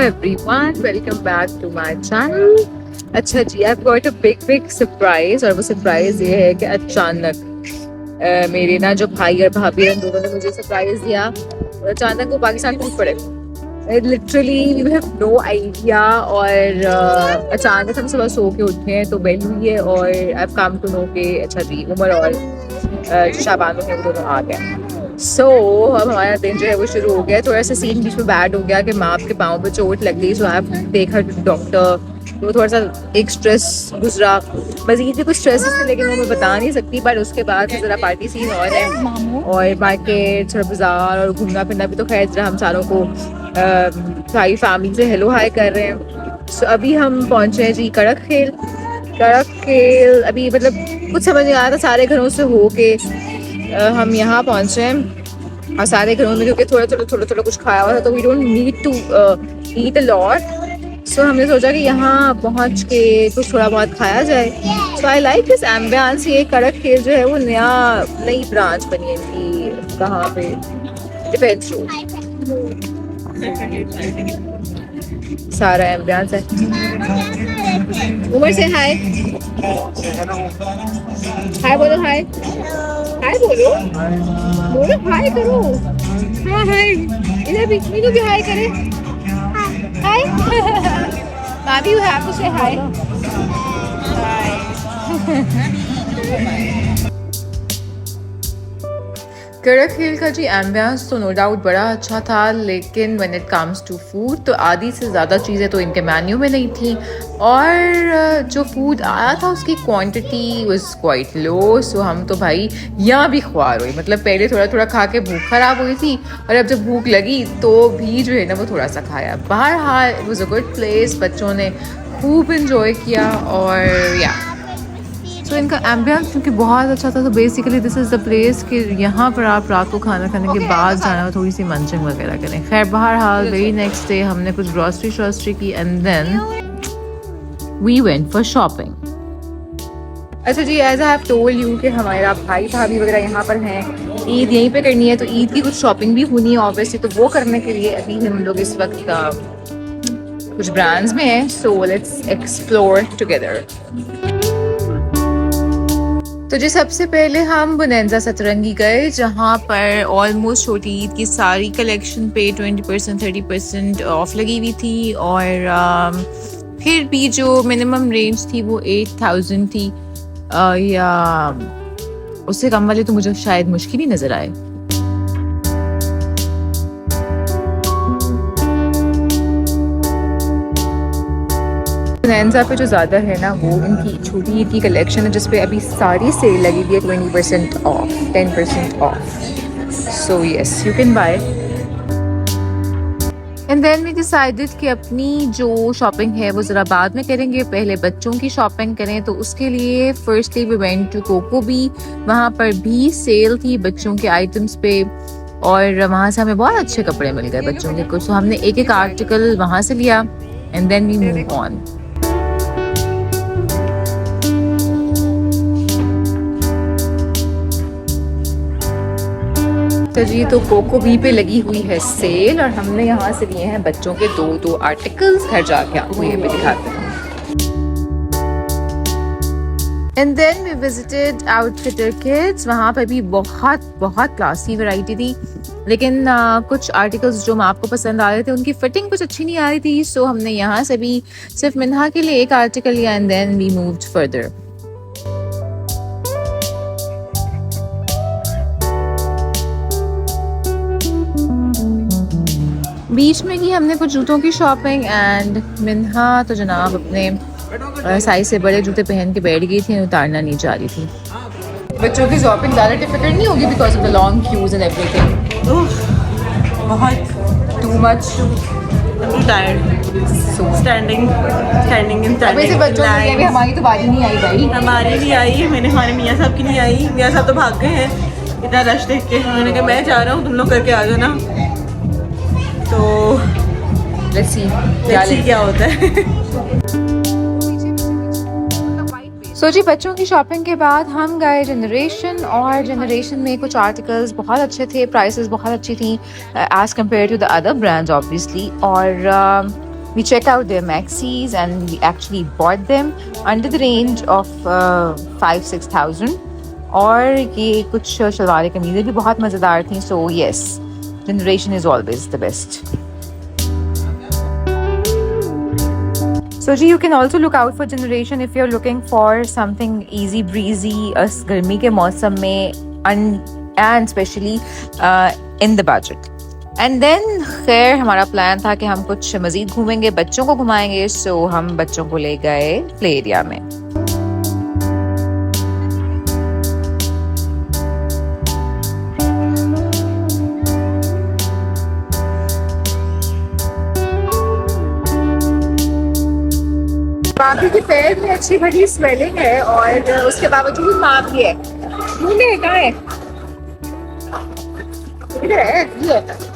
everyone, welcome back to my channel. अच्छा जी, I've got a big surprise और वो surprise ये है कि अचानक मेरे ना जो भाई और भाभी हैं दोनों ने मुझे सरप्राइज दिया और अचानक वो पाकिस्तान टूट पड़े. Literally we have no idea और अचानक हम सुबह सो के उठे हैं तो बेल हुई है और I have come to know के अच्छा जी उमर और जो शाबान है वो दोनों आ गए. सो अब हमारा दिन जो है वो शुरू हो गया. थोड़ा सा सीन बीच में बैड हो गया कि माँ के पाँव पे चोट लग गई. So I have take her to doctor. तो थोड़ा सा एक स्ट्रेस गुजरा. मजीद भी कुछ स्ट्रेस थे लेकिन वो मैं बता नहीं सकती. बट उसके बाद ज़रा पार्टी सीन और है और मार्केट थोड़ा बाजार और घूमना फिरना भी. तो खैर जरा हम सारों को सारी फैमिली से हेलो हाई कर रहे हैं. सो अभी हम पहुँचे हैं जी कड़क खेल. अभी मतलब कुछ समझ नहीं आ रहा था. सारे घरों से हो के हम यहाँ पहुँचे हैं और सारे घरों में क्योंकि थोड़ा कुछ खाया हुआ था तो we don't need to eat a lot. So हमने सोचा कि यहाँ पहुँच के कुछ थोड़ा बहुत खाया जाए. सो आई लाइक दिस एम्बियंस. ये कड़क खेल जो है वो नई ब्रांच बनी है इनकी. कहाँ पे? Defence road. सारा एम्बियंस है. उमर से हाय बोलो. हाय बोलो हाय करो. हाँ हाय. इधर भी मीनू भी हाय करे. हाय भाभी यू हैव टू से हाय. कड़क खेल का जी एम्बियंस तो नो डाउट बड़ा अच्छा था लेकिन when it comes to food तो आधी से ज़्यादा चीज़ें तो इनके मेन्यू में नहीं थी और जो फूड आया था उसकी क्वांटिटी वाज क्वाइट लो. सो हम तो भाई यहाँ भी ख्वार हुई. मतलब पहले थोड़ा खा के भूख ख़राब हुई थी और अब जब भूख लगी तो भी जो है ना वो थोड़ा सा खाया. बहरहाल it was a good place. बच्चों ने खूब इंजॉय किया और या तो इनका एम्बियंस क्योंकि बहुत अच्छा था. तो basically this is the place कि यहाँ पर आप रात को खाना खाने के बाद जाना थोड़ी सी मंचिंग वगैरह करें. खैर बहरहाल वेरी नेक्स्ट डे हमने कुछ ग्रॉसरी की and then we went for shopping. अच्छा जी, as I have told you कि हमारा भाई भाभी वगैरह यहाँ पर हैं. ईद यहीं पे करनी है तो ईद की कुछ शॉपिंग भी होनी है ऑब्वियसली. तो वो करने के लिए अभी हम लोग इस वक्त कुछ ब्रांड्स में हैं. So let's explore together. तो जी सबसे पहले हम बोनेंजा सतरंगी गए जहाँ पर ऑलमोस्ट छोटी ईद की सारी कलेक्शन पे 20% 30% ऑफ लगी हुई थी और फिर भी जो मिनिमम रेंज थी वो 8,000 थी या उससे कम वाले तो मुझे शायद मुश्किल ही नज़र आए. बोनेंजा पे जो ज़्यादा है ना वो इनकी छोटी ईद की कलेक्शन है जिस पे अभी सारी सेल लगी हुई है 20% off 10% off. So yes you can buy. And then we decided कि अपनी जो शॉपिंग है वो ज़रा बाद में करेंगे. पहले बच्चों की शॉपिंग करें. तो उसके लिए firstly we went to Coco B. वहाँ पर भी सेल थी बच्चों के आइटम्स पे और वहाँ से हमें बहुत अच्छे कपड़े मिल गए बच्चों के कुछ. तो हमने एक आर्टिकल वहाँ से लिया and then we move on. तो जी तो कोको बी पे लगी हुई है सेल और हमने यहाँ से लिए हैं बच्चों के दो आर्टिकल्स. घर जाके आपको ये भी दिखाते हैं. And then we visited outfitter kids. वहाँ पर भी बहुत क्लासी वैरायटी थी लेकिन कुछ आर्टिकल्स जो आपको पसंद आ रहे थे उनकी फिटिंग कुछ अच्छी नहीं आ रही थी. सो हमने यहाँ से भी सिर्फ मिन्हा के लिए एक आर्टिकल लिया and then we moved further. बीच में की हमने कुछ जूतों की शॉपिंग एंड मिन्हा तो जनाब अपने साइज से बड़े जूते पहन के बैठ गई थी. उतारना नहीं चाह रही थी. बच्चों की शॉपिंग ज़्यादा डिफिकल्ट नहीं होगी because of the long queues and everything. बहुत टू मच टायर्ड स्टैंडिंग वैसे बच्चों की भी हमारी तो बारी नहीं आई भाई. हमारी नहीं आई. मैंने हमारे मियाँ साहब की नहीं आई. मियाँ साहब तो भाग गए हैं इतना रश देख के. मैंने कहा मैं जा रहा हूँ तुम लोग करके आ जाना. तो लेट्स सी क्या होता है. सो जी बच्चों की शॉपिंग के बाद हम गए जनरेशन और जनरेशन में कुछ आर्टिकल्स बहुत अच्छे थे. प्राइसेस बहुत अच्छी थी as compare to the other brands obviously. और We checked out their maxis and we actually bought them under the range of 5-6,000. और ये कुछ शलवार कमीज़ें भी बहुत मज़ेदार थी. So yes, Generation is always the best. So ji, you can also look out for Generation if you're looking for something easy breezy गर्मी के मौसम में and especially in the budget. And then खैर हमारा प्लान था कि हम कुछ मज़ीद घूमेंगे, बच्चों को घुमाएंगे. सो हम बच्चों को ले गए प्ले एरिया में. बाबी के पैर में अच्छी बड़ी स्वेलिंग है और उसके बावजूद माप भी है. ढूंढे कहाँ है? इधर है, ये है.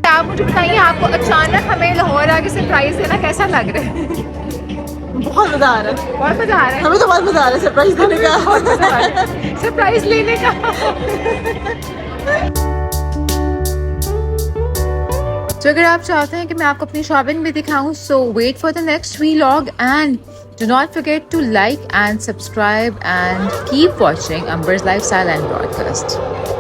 आप मुझे बताइए, आपको अचानक हमें लाहौर आके सरप्राइज देना कैसा लग रहा है? बहुत मजा आ रहा है. बहुत मजा आ रहा है. हमें तो बहुत मजा आ रहा है सरप्राइज देने का. सरप्राइज लेने का. तो अगर आप चाहते हैं कि मैं आपको अपनी शॉपिंग भी दिखाऊं, so wait for the next vlog and do not forget to like and subscribe and keep watching Amber's Lifestyle and Broadcast.